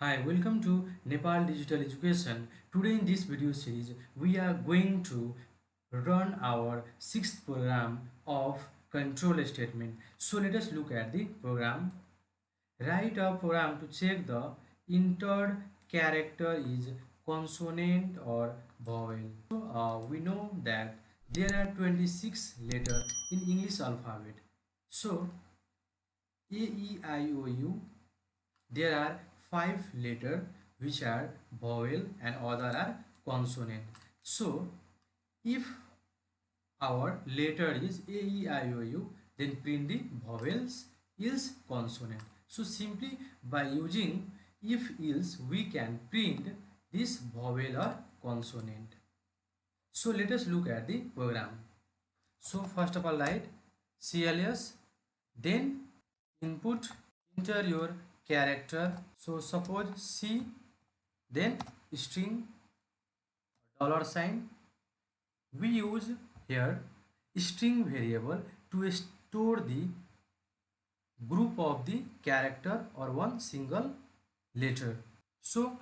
Hi, welcome to Nepal Digital Education. Today in this video series, we are going to run our sixth program of control statement. So let us look at the program. Write a program to check the entered character is consonant or vowel. We know that there are 26 letters in English alphabet. So A, E, I, O, U. There are 5 letters which are vowel and other are consonant. So if our letter is A, E, I, O, U, then print the vowels is consonant. So simply by using if else we can print this vowel or consonant. So let us look at the program. So first of all write CLS, then input, enter your character. So suppose C, then string dollar sign. We use here string variable to store the group of the character or one single letter. So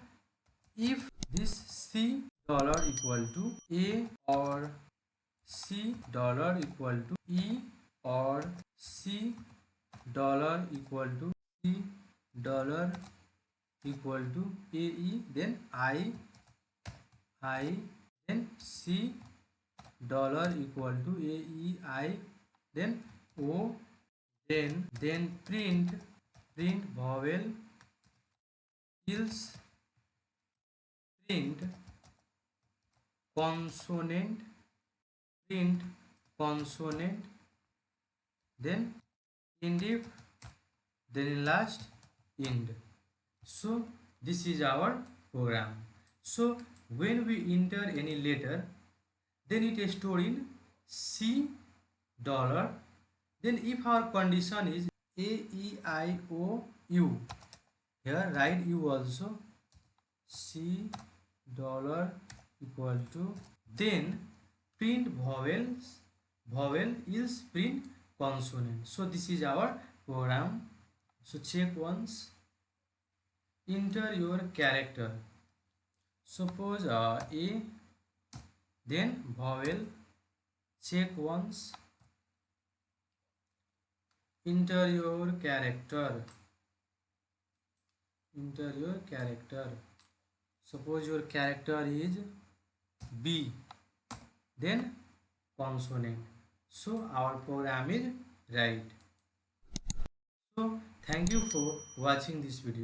if this C dollar equal to A or C dollar equal to E or C dollar equal to C dollar equal to AE, then I, then C dollar equal to AEI, then O, then print vowel else print consonant, print consonant, then indif, then in last end. So this is our program. So when we enter any letter, then it is stored in C dollar. Then if our condition is A, E, I, O, U, here write U also, C dollar equal to, then print vowel is print consonant. So this is our program. So check once, enter your character. Suppose A, then vowel, check once, enter your character, suppose your character is B, then consonant. So our program is right. So thank you for watching this video.